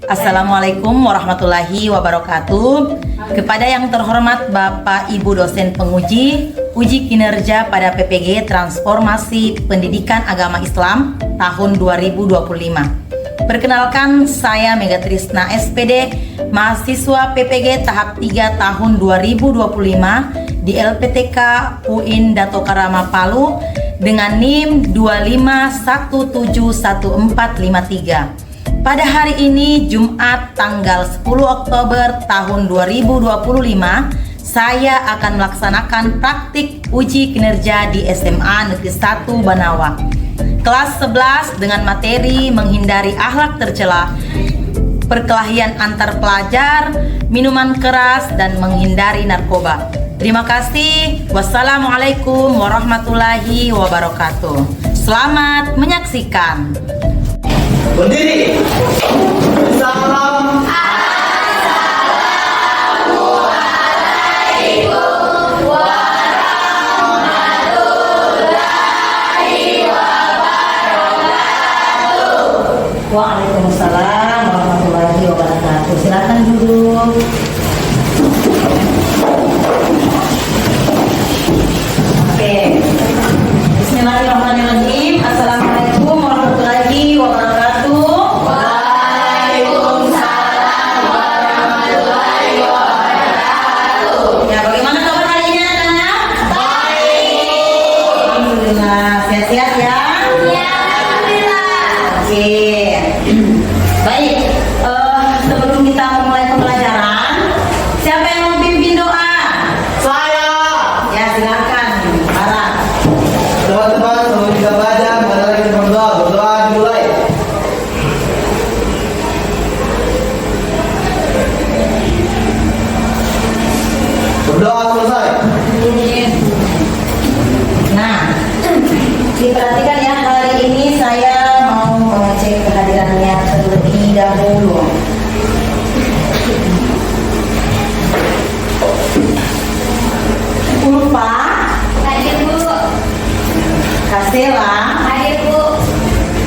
Assalamualaikum warahmatullahi wabarakatuh. Kepada yang terhormat Bapak Ibu dosen penguji uji kinerja pada PPG Transformasi Pendidikan Agama Islam tahun 2025. Perkenalkan, saya Mega Trisna SPD, mahasiswa PPG tahap 3 tahun 2025 di LPTK UIN Dato Karama Palu dengan NIM 25171453. Pada hari ini Jumat tanggal 10 Oktober tahun 2025, saya akan melaksanakan praktik uji kinerja di SMA Negeri 1 Banawa kelas 11 dengan materi menghindari akhlak tercela, perkelahian antar pelajar, minuman keras, dan menghindari narkoba. Terima kasih. Wassalamualaikum warahmatullahi wabarakatuh. Selamat menyaksikan. Berdiri. Salam. Assalamualaikum warahmatullahi wabarakatuh. Waalaikumsalam warahmatullahi wabarakatuh. Silakan duduk. Oke. Bismillahirrahmanirrahim. Assalamualaikum warahmatullahi wabarakatuh. Sehat ya? Ya, alhamdulillah. Oke. Baik, sebelum kita memulai pembelajaran, siapa yang mau pimpin doa? Saya. Ya, silakan. Barat. Teman-teman, sebelum kita belajar, mari kita berdoa. Berdoa dimulai. Berdoa selesai. Nah, diperhatikan ya, hari ini saya mau mengecek kehadirannya terlebih dahulu. Ulfa, Hadir Bu. Kasela, Hadir Bu.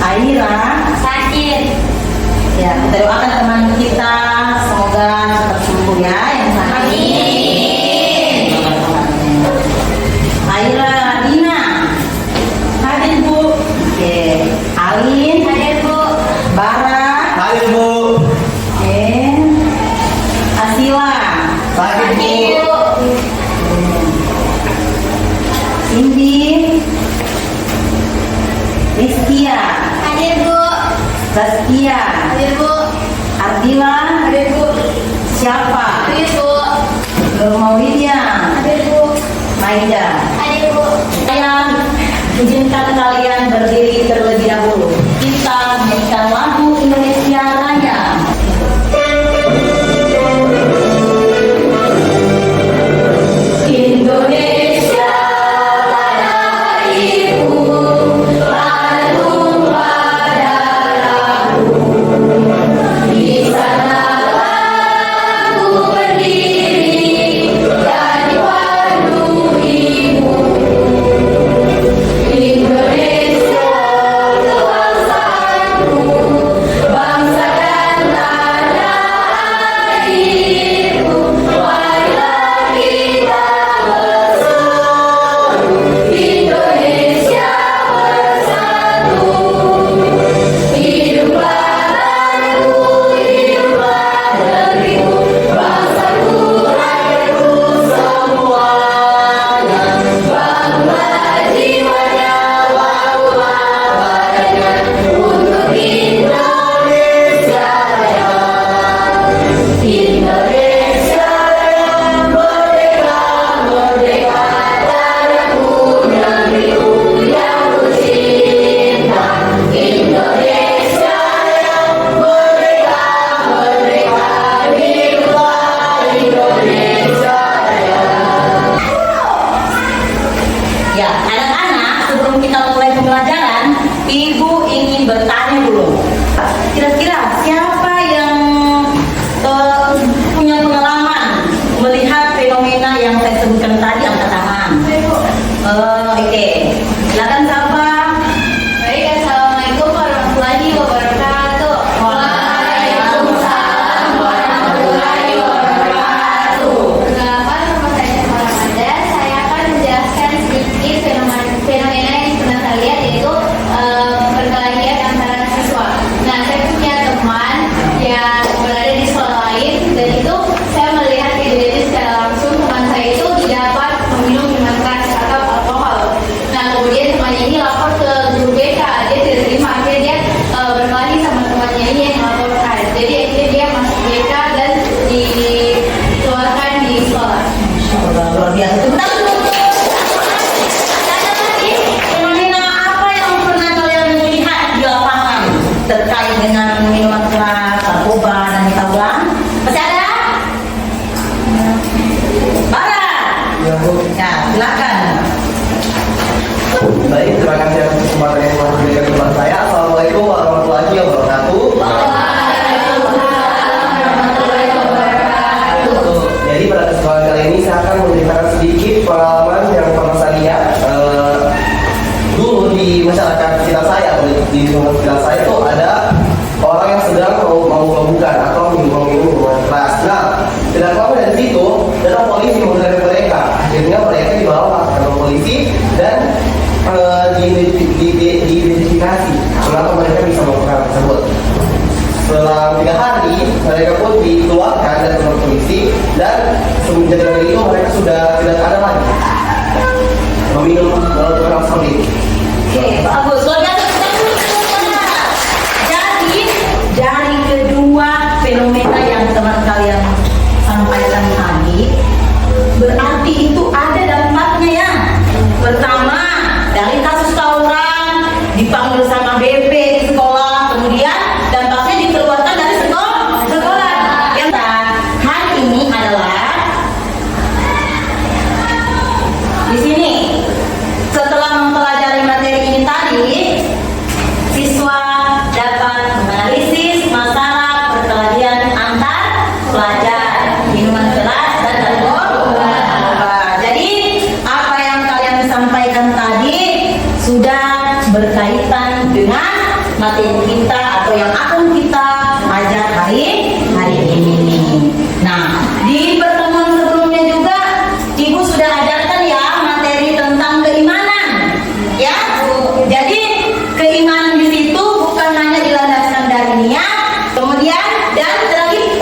Aira. Sakit. Ya, kita doakan teman kita semoga cepat sembuh ya yang sakit. Aira, Dina. Hadir Bu. Oke. Alin. Hadir Bu. Bara. Hadir Bu. Oke. Asila. Sakit Bu. Cindy. Rizkia. Hadir Bu. Zaskia. Hadir Bu. Ardila. Hadir Bu. Siapa? Hadir Bu. Nur Maulidia. Hadir Bu. Maida. Hadir Bu. Saya izinkan kalian berdiri terlebih dahulu. Kita menyanyikan lagu Indonesia Raya. Indonesia pada harimu, harum pada lagu. Di sanalah ku berdiri dan memenuhimu. Indonesia kebangsaanku, bangsa dan tanah airku. Marilah kita bersatu, Indonesia bersatu. Hiduplah tanahku, hiduplah negeriku, bangsaku, rakyatku semuanya. Bangunlah jiwanya, bangunlah badannya untuk Indonesia Raya. Indonesia Raya, merdeka, merdeka, tanahku, negeriku yang ku cinta. Indonesia Raya, merdeka, merdeka, hiduplah Indonesia Raya. Ya, anak-anak, sebelum kita mulai pembelajaran, Ibu ingin bertanya dulu. Kira-kira siapa yang punya pengalaman melihat fenomena yang saya sebutkan tadi? Angkat tangan. Oke. Silakan siapa? Baik, assalamualaikum warahmatullahi wabarakatuh. Waalaikumsalam luar biasa. Bentar dulu. Ada lagi fenomena apa yang pernah kalian lihat di lapangan terkait dengan minuman keras, narkoba dan tawuran? Masih ada? Bara. Ya, Bu. Ya, silakan. Baik, terima kasih atas kesempatan yang telah diberikan kepada saya. Assalamualaikum warahmatullahi wabarakatuh. Jadi pada kesempatan kali ini saya akan menceritakan sedikit pengalaman yang pernah saya lihat dulu di masyarakat sekitar saya atau di lingkungan sekitar saya itu ada orang yang sedang mau mabuk-mabukan atau minum minuman keras. Nah, tidak lama dari situ datang polisi menghadang mereka. Akhirnya mereka dibawa ke kantor polisi dan diidentifikasi kenapa mereka bisa melakukan hal tersebut. Setelah 3 hari, mereka pun dikeluarkan dari kantor polisi dan semenjak dari itu mereka sudah tidak ada lagi meminum keras seperti itu. Oke, bagus. Luar biasa. Jadi dari kedua fenomena yang teman kalian sampaikan tadi, berarti itu ada dampaknya ya. Pertama, dari kasus tawuran dipanggil sama BP di sekolah, kemudian dampaknya dikeluarkan dari sekolah. Yang hari ini adalah di sini. Setelah mempelajari materi ini tadi, siswa dapat menganalisis masalah perkelahian antar pelajar, minuman keras dan narkoba. Jadi apa yang kalian sampaikan tadi sudah berkaitan dengan materi kita atau yang akan kita ajar hari ini. Nah, di pertemuan sebelumnya juga Ibu sudah ajarkan ya materi tentang keimanan, ya. Jadi keimanan di situ bukan hanya dilandaskan dari niat, kemudian dan dari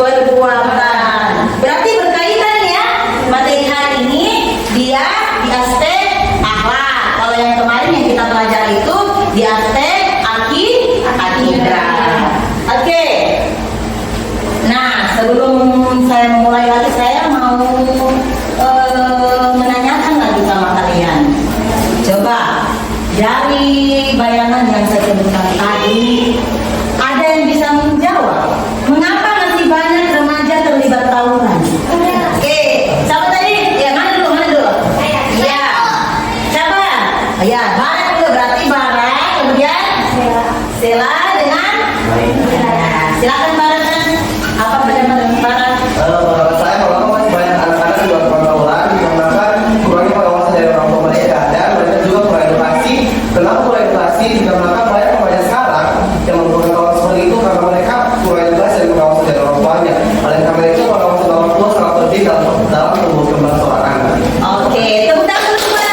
perbuatan. Berarti berkaitan ya materi hari ini dia di aspek akhlak. Kalau yang kemarin yang kita pelajari itu di aspek akidah. Oke. Nah, sebelum saya mulai lagi, saya mau menanyakan lagi sama kalian. Coba dari bayangan yang saya sebutkan tadi, ada yang bisa menjawab mengapa masih banyak remaja terlibat tawuran? Oke, siapa tadi? Ya, mana dulu? Iya. Siapa? Ya, Bara dulu, berarti Bara, kemudian Sela dengan silakan Bara. Apa pendapat Bara? Menurut saya kalau masih banyak anak-anak di luar tawuran dikarenakan kurangnya pengawasan dari orang tua mereka dan mereka juga kurang edukasi. Kenapa kurang edukasi? Dikarenakan banyak remaja sekarang yang melakukan tawuran seperti itu karena mereka kurang edukasi dan pengawasan dari orang tuanya. Oleh karena itu pengawasan orang tua sangat penting dalam tumbuh kembang seorang anak. Oke, tepuk tangan dulu Bara.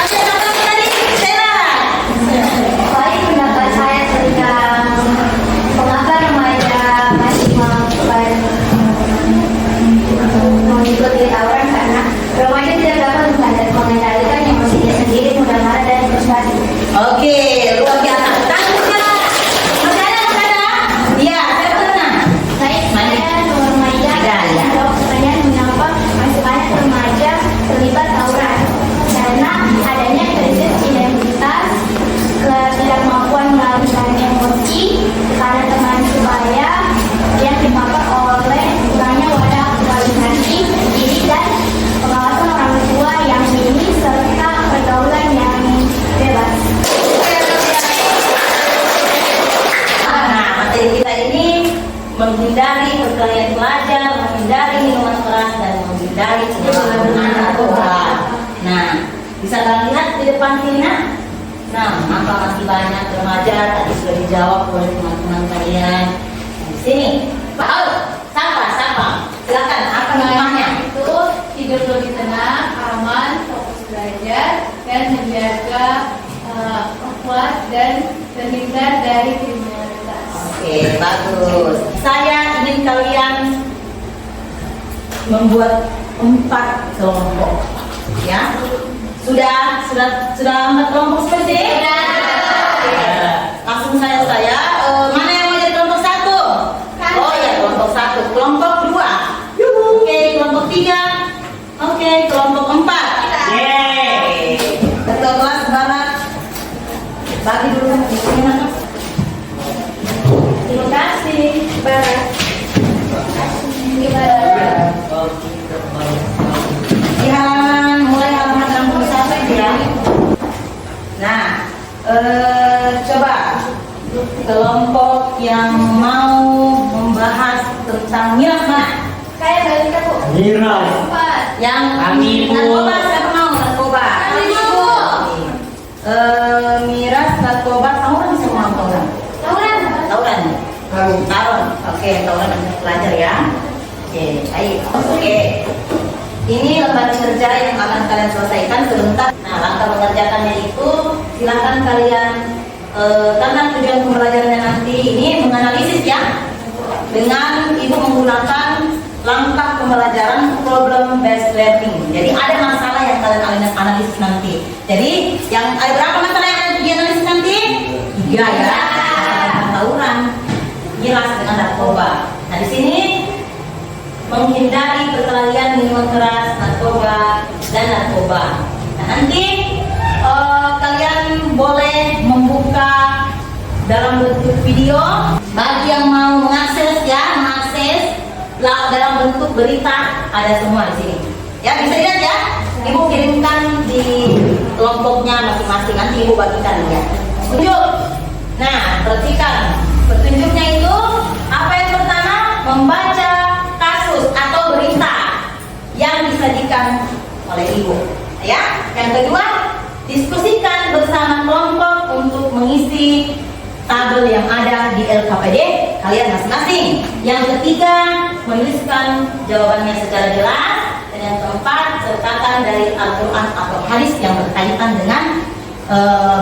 Oke, apa tadi? Sela. Baik, pendapat saya tentang mengapa remaja masih mengikuti tawuran karena remaja tidak dapat mengendalikan emosinya sendiri, mudah marah dan frustasi. Oke, luar biasa. Tanya. Iya, saya pernah. Saya remaja Ada, ya. menjawab pertanyaan mengapa masih banyak remaja terlibat tawuran karena adanya krisis identitas, ketidakmampuan mengalihkan emosi karena teman sebaya yang dimakan oleh kurangnya wadah komunikasi diri dan pengawasan orang tua yang minim serta pergaulan yang bebas. Nah, materi kita ini menghindari perkelahian pelajar, menghindari minuman keras dan menghindari penyalahgunaan narkoba. Nah, bisa kalian lihat di depan sini nah? Nah, maka masih banyak remaja tadi sudah dijawab oleh teman-teman kalian di sini. Pak, siapa? Silakan. Apa namanya? Itu hidup lebih tenang, aman, fokus belajar, dan menjaga kuat dan terhindar dari kriminalitas. Oke, bagus. Saya ingin kalian membuat 4 kelompok, ya. Sudah 4 kelompok seperti ini? Ya. Langsung saya mana yang mau jadi kelompok 1? Oh ya, kelompok 1. Kelompok 2. Oke, kelompok Bagi dulu sama ibunya nak. Terima kasih. Barat. Di halaman mulai halaman 61 ya. Nah, coba kelompok yang mau membahas tentang miras mana? Saya Balika Bu. Miras. Yang Kami, Bu. narkoba, siapa mau narkoba? Kami, Bu. Miras, narkoba, tawuran siapa mau tawuran? Tawuran. Tawuran. Kami. Tawuran. Oke, tawuran nanti pelajar ya. Oke, baik. Oke. Ini lembar kerja yang akan kalian selesaikan sebentar. Nah, langkah mengerjakannya itu silakan kalian karena tujuan pembelajarannya nanti ini menganalisis ya dengan ibu menggunakan langkah pembelajaran problem based learning. Jadi ada masalah yang kalian analisis nanti. Jadi yang ada berapa masalah yang akan dianalisis nanti? 3 ya. Tawuran, miras dengan narkoba. Nah di sini menghindari perkelahian minuman keras, narkoba dan narkoba. Nah nanti kalian boleh membuka dalam bentuk video. Bagi yang mau mengakses ya, dalam bentuk berita ada semua di sini. Ya bisa dilihat ya. Ibu kirimkan di kelompoknya masing-masing. Nanti ibu bagikan ya. Tunjuk. Nah perhatikan petunjuknya itu apa yang pertama membaca kasus atau berita yang disajikan oleh ibu. Ya. Yang kedua diskusikan bersama kelompok untuk mengisi tabel yang ada di LKPD kalian masing-masing. Yang ketiga, menuliskan jawabannya secara jelas. Dan yang keempat, sertakan dari Al-Quran atau hadis yang berkaitan dengan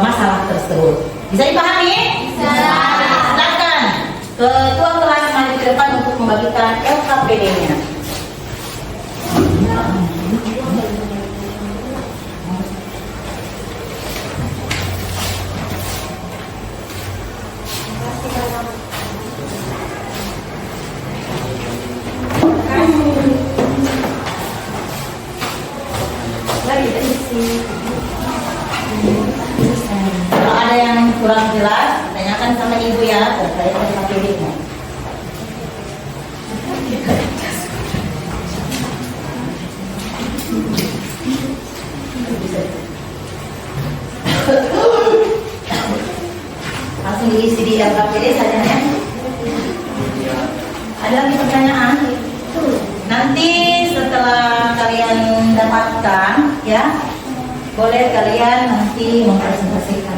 masalah tersebut. Bisa dipahami? Bisa. Silakan ketua kelas maju ke depan untuk membagikan LKPD-nya. Kalau ada yang kurang jelas, tanyakan sama ibu ya terkait dengan KPD-nya. Langsung diisi di LKPD saja ya. Ada lagi pertanyaan? Nanti setelah kalian dapatkan ya, boleh kalian nanti mempresentasikan.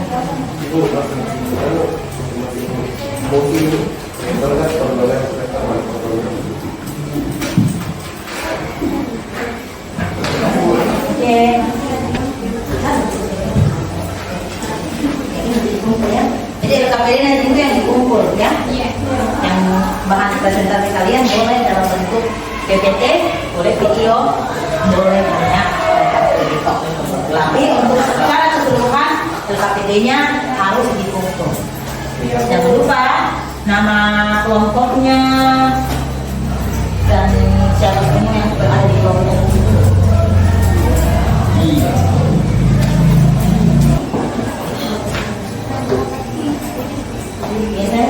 Oke. Ya. Jadi LKPD nanti itu yang dikumpul ya. Yang bahan presentasi kalian boleh dalam bentuk PPT, boleh video, boleh banyak gitu. Tapi untuk secara keseluruhan LKPD-nya harus dikumpul. Jangan lupa nama kelompoknya dan siapa semua yang berada di kelompok itu. Biasa.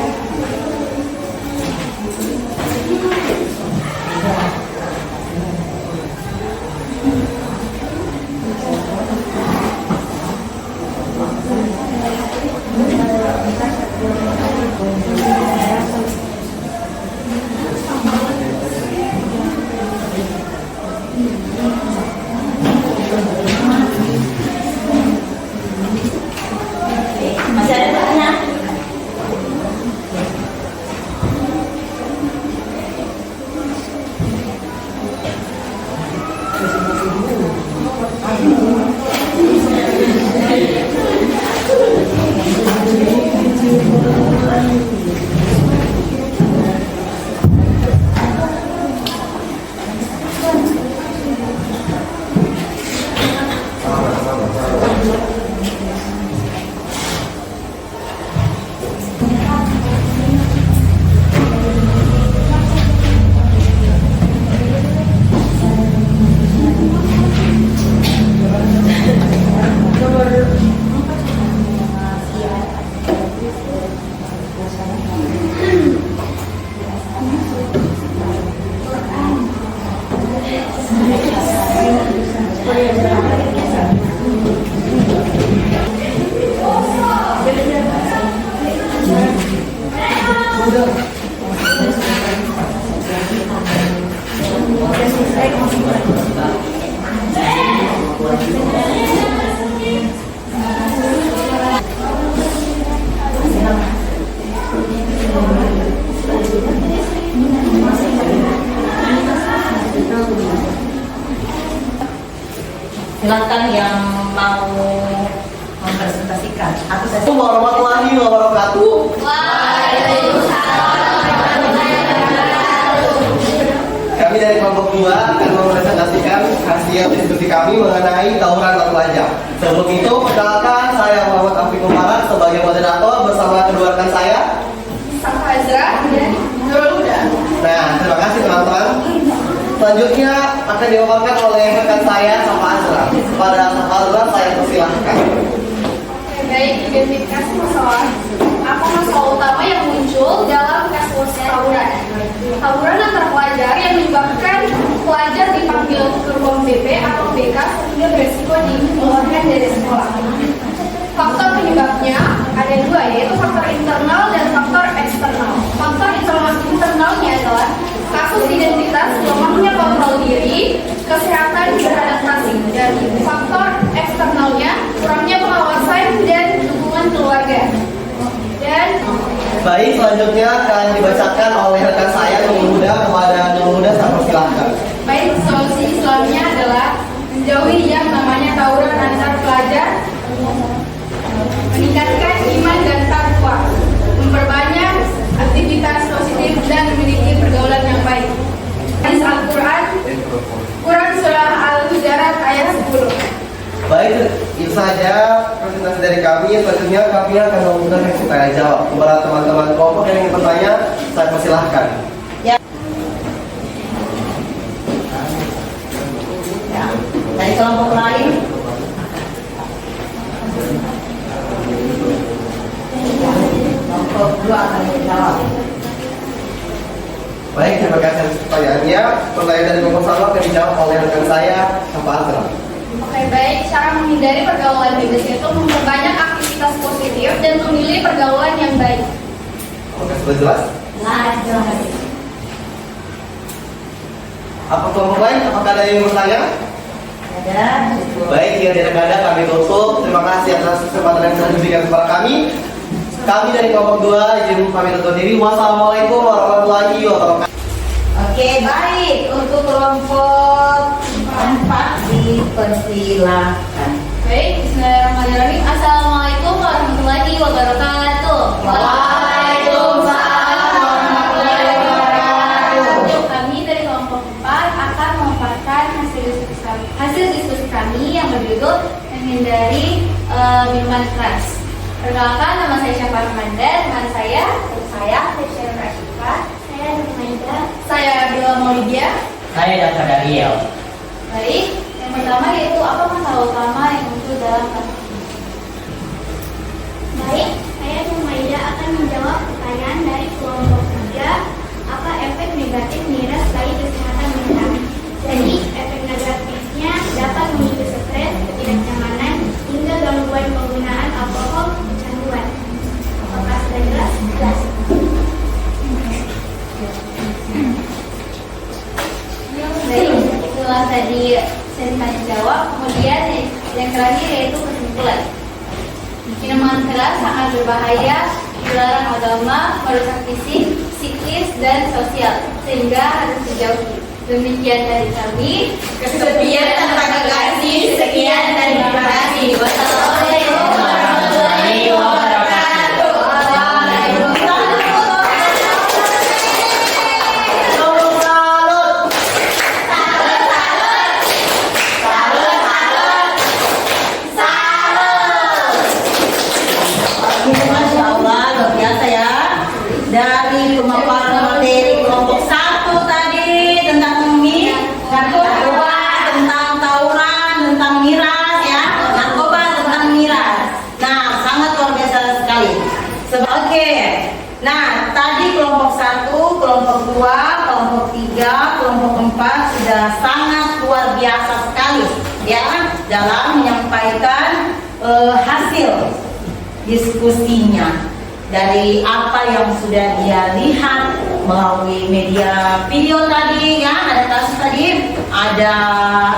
Silakan yang mau mempresentasikan. Aku saja. Assalamualaikum warahmatullahi wabarakatuh. Kami dari kelompok 2 akan mempresentasikan hasil diskusi kami mengenai tawuran atau pelajar. Sebelum itu, perkenalkan saya Muhammad Afiq Mubarak sebagai moderator bersama kedua rekan saya. Safa Azra dan Nurul Huda. Nah, terima kasih teman-teman. Selanjutnya akan diwakilkan oleh rekan saya Safa Azra. Kepada Safa Azra saya persilahkan. Baik, identifikasi masalah. Apa masalah utama yang muncul dalam kasus tawuran? Tawuran antar pelajar yang menyebabkan pelajar dipanggil ke ruang BP atau BK sehingga beresiko dikeluarkan dari sekolah. Faktor penyebabnya ada dua, yaitu faktor internal dan faktor eksternal. Faktor internalnya adalah kasus identitas, lemahnya kontrol diri, kesehatan beradaptasi, dan faktor eksternalnya kurangnya pengawasan dan dukungan keluarga. Dan Baik, selanjutnya akan dibacakan oleh rekan saya Nurul Huda. Kepada Nurul Huda saya persilahkan. baik, solusi Islamnya adalah menjauhi yang namanya tawuran antar pelajar, meningkatkan iman dan takwa, memperbanyak aktivitas positif dan memiliki pergaulan yang baik. Hadis Al-Quran, Quran Surah Al-Hujarat ayat 10. Baik, itu saja presentasi dari kami. Selanjutnya kami akan membuka sesi tanya jawab. Kepada teman-teman kelompok yang ingin bertanya, saya persilahkan. Ya. Dari kelompok lain. Kelompok 2 akan menjawab. Baik, terima kasih atas pertanyaannya. Pertanyaan dari kelompok 1 akan dijawab oleh rekan saya Safa Azra. Oke, baik. Cara menghindari pergaulan bebas itu memperbanyak aktivitas positif dan memilih pergaulan yang baik. Oke, sudah jelas? Nah, Apa kelompok lain? Apakah ada yang bertanya? ada. Baik, jika tidak ada kami tutup. Terima kasih atas kesempatan yang telah diberikan kepada kami. Kami dari kelompok 2 izin pamit undur diri. Wassalamualaikum warahmatullahi wabarakatuh. Oke, baik. Untuk kelompok 4 dipersilakan. Baik, bismillahirrahmanirrahim. Assalamualaikum warahmatullahi wabarakatuh. Waalaikumsalam warahmatullahi wabarakatuh. Kami dari kelompok 4 akan memaparkan hasil diskusi kami yang berjudul menghindari minuman keras. Perkenalkan, nama saya Syafa Rahmanda, teman saya Tasya Rashifah, Saya Numaida. saya Bila Maulidia. Saya Dr. Dariel. Baik, yang pertama yaitu apa masalah utama yang muncul dalam kasus ini? Baik, saya Numaida akan menjawab pertanyaan dari kelompok 3. Apa efek negatif miras bagi kesehatan mental? Jadi, efek negatifnya dapat memicu stres, ketidaknyamanan, hingga gangguan penggunaan alkohol, kecanduan. Apakah sudah jelas? Jelas. Baik, itulah tadi sesi tanya jawab. Kemudian yang terakhir yaitu kesimpulan. Minuman keras sangat berbahaya, dilarang agama, merusak fisik, psikis, dan sosial, sehingga harus dijauhi. Demikian dari kami. Kesepian tanpa kekasih. Sekian dan terima kasih. Wassalamualaikum warahmatullahi wabarakatuh. Masya Allah, luar biasa ya. Dari pemaparan materi kelompok 1 tadi tentang narkoba, tentang tawuran, tentang miras ya, narkoba tentang miras. Nah, sangat luar biasa sekali. Oke. Nah, tadi kelompok 1, kelompok 2, kelompok 3, kelompok 4 sudah sangat luar biasa sekali ya dalam menyampaikan hasil diskusinya dari apa yang sudah dia lihat melalui media video tadi ya, ada kasus tadi, ada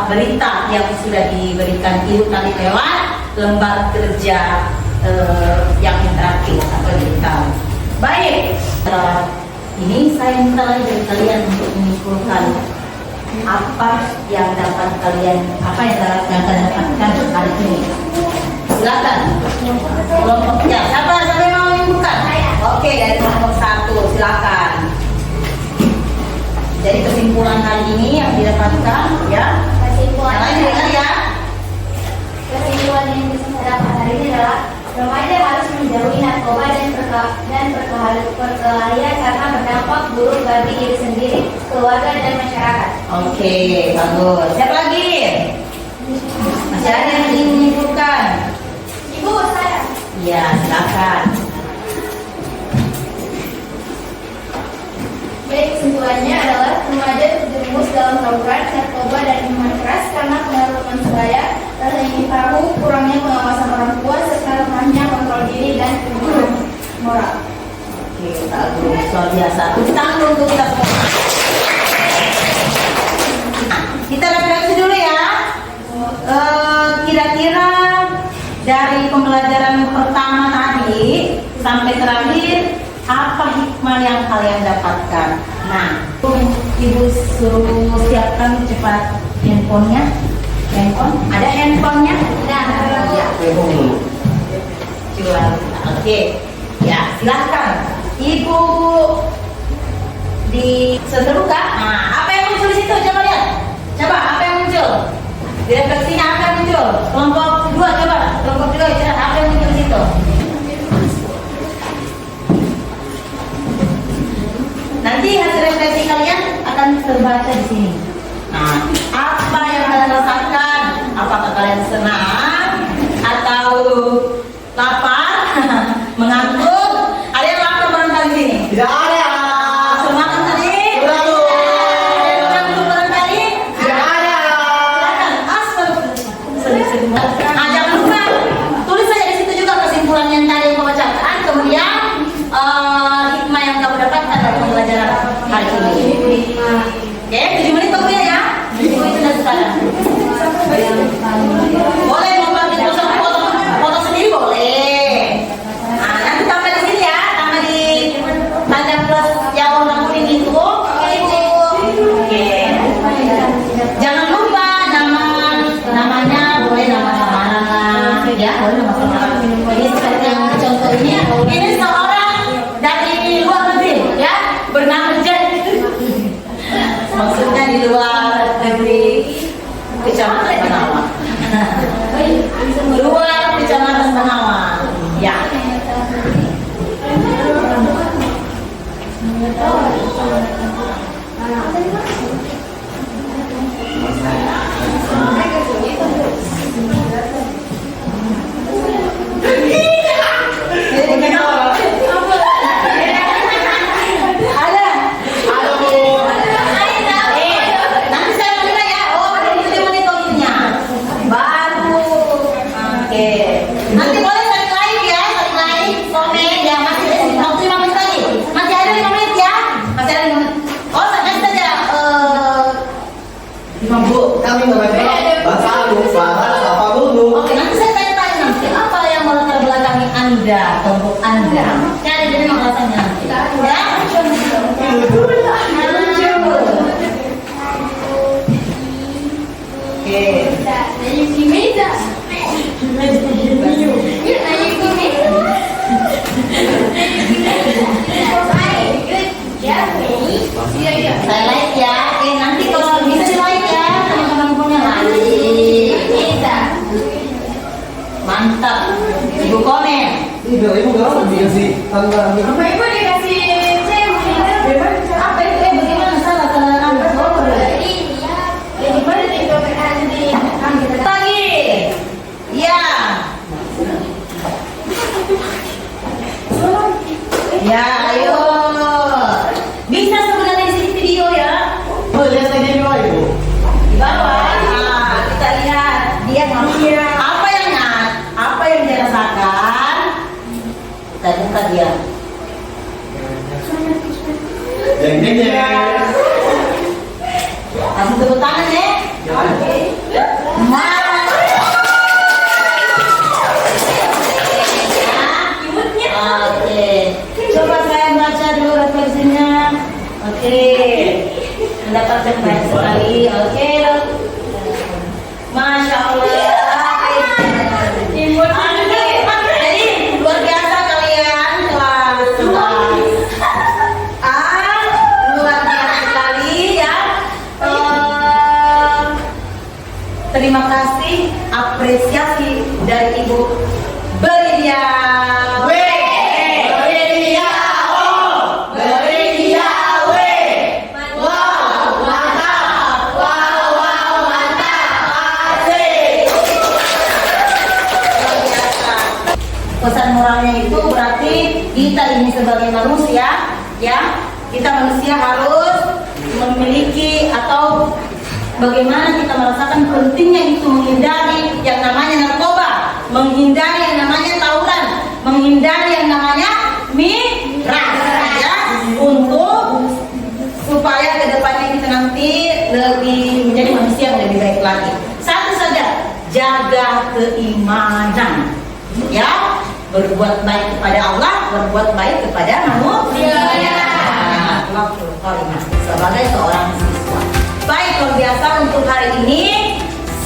berita yang sudah diberikan ibu tadi lewat lembar kerja yang interaktif atau digital. Baik, ini saya minta lagi dari kalian untuk menyimpulkan apa yang dapat kalian dapatkan hari ini. Silakan. Kelompoknya siapa yang mau menyimpulkan? Oke, dari kelompok 1 silakan. Jadi kesimpulan hari ini yang didapatkan ya. Kesimpulan Yang lain dengar ya. Kesimpulan yang bisa saya dapat hari ini adalah remaja harus menjauhi narkoba dan perkelahian karena berdampak buruk bagi diri sendiri, keluarga dan masyarakat. Oke, bagus. Siapa lagi? Masih ada yang ingin menyimpulkan? Ibu, saya. Iya, silakan. Baik, kesimpulannya adalah remaja terjerumus dalam tawuran, narkoba dan minuman keras karena pengaruh teman sebaya, rasa ingin tahu, kurangnya pengawasan orang tua, serta lemahnya kontrol diri dan kebutuhan moral. Oke, bagus. Luar biasa. Tepuk tangan untuk kita semua. Nah, kita refleksi dulu ya. Kira-kira dari pembelajaran pertama tadi sampai terakhir apa hikmah yang kalian dapatkan? Nah, ibu suruh siapkan cepat handphonenya. Handphone? Ada handphonenya? Nah, Ya, coba. Oke, ya silahkan. Ibu di seterbuka. Nah, apa yang muncul di situ? Coba lihat. Coba apa yang muncul? Di refleksinya apa yang muncul? Kelompok 2 coba. Kelompok 2 istirahat. Apa yang muncul di situ? Nanti hasil refleksi kalian akan terbaca di sini. Nah, apa yang kalian rasakan? Apakah kalian senang atau lapar, mengantuk? Ada yang lapar barangkali di sini? Tidak ada. Semangat tadi? Betul. Ada yang mengantuk barangkali? Tidak ada. Silakan. Ah, jangan lupa tulis saja di situ juga kesimpulan yang tadi yang kau bacakan. Kemudian hikmah yang kamu dapatkan dari pembelajaran hari ini. Oke, 7 menit waktunya ya. Ibu itu sudah sekarang. Boleh membantu foto sendiri boleh. Nah, nanti tambah di sini ya, tambah di tanda plus yang warna kuning itu. Oke, Ibu. Oke. Jangan lupa namanya boleh nama samaran ya, boleh nama samaran. Ini seperti yang contoh ini seorang dari luar negeri ya, bernama Jen. Maksudnya di luar negeri Kecamatan Bengawan. Luar Kecamatan Bengawan. Ya. Ada. Nanti saya mulai ya. Oh, ada 7 menit waktunya. Baru. Oke. Nanti boleh saling live ya, saling live, komen ya. Masih ada waktu 5 menit lagi. Masih ada 5 menit ya. Masih ada 5 menit. Oh, sampai saja. Bu. Kami mengatakan bahasa apa dulu? Oke, nanti saya tanya nanti apa yang melatar belakangi Anda, kelompok Anda. Cari jadi memang alasannya nanti. Ya. Oke. Saya like ya. Oke, nanti kalau bisa di like ya, teman-teman punya like. Mantap. Ibu komen. Ibu gak dikasih tanda. Ibu dikasih Apa itu? Bagaimana salah kamu? Pagi. Ya. Ya, ayo. Bisa sebenarnya di sini video ya. Oh, lihat lagi Ibu. Di bawah. tangan ya. Oke. Coba saya baca dulu refleksinya. Oke. Mendapatkan banyak sekali. Oke. Masya Allah. Jadi luar biasa kalian kelas 11. Luar biasa sekali ya. Terima kasih apresiasi dari Ibu Beridia. Pesan moralnya itu berarti kita ini sebagai manusia, ya, kita manusia harus memiliki atau bagaimana kita merasakan pentingnya itu menghindari yang namanya narkoba, menghindari yang namanya tawuran, menghindari yang namanya miras, ya, untuk supaya kedepannya kita nanti lebih menjadi manusia yang lebih baik lagi. Satu saja, jaga keimanan, ya. Berbuat baik kepada Allah, berbuat baik kepada manusia. Sebagai seorang siswa. Baik, luar biasa untuk hari ini.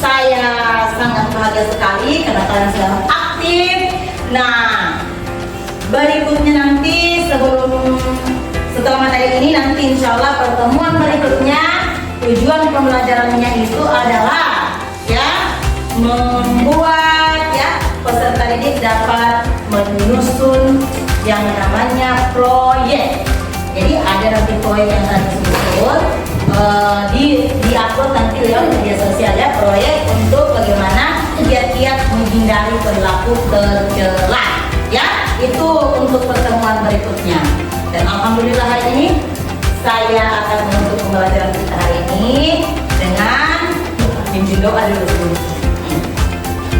Saya sangat bahagia sekali karena kalian sangat aktif. Nah, berikutnya nanti setelah materi ini nanti insya Allah pertemuan berikutnya tujuan pembelajarannya itu adalah ya membuat ya peserta didik dapat menyusun yang namanya proyek. Jadi ada nanti proyek yang tadi disebut di-upload nanti lewat media sosial ya, proyek untuk bagaimana kiat-kiat menghindari perilaku tercela ya, itu untuk pertemuan berikutnya. Dan alhamdulillah hari ini saya akan menutup pembelajaran kita hari ini dengan pimpin doa dulu.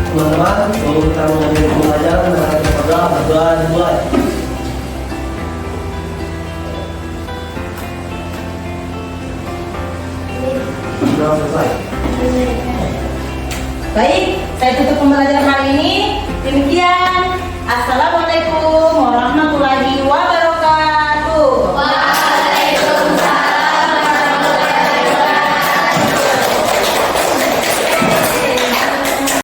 Teman-teman, sebelum kita mengambil pembelajaran, mari kita berdoa dua. Sudah selesai. Baik, saya tutup pembelajaran hari ini. Demikian, assalamualaikum warahmatullahi wabarakatuh.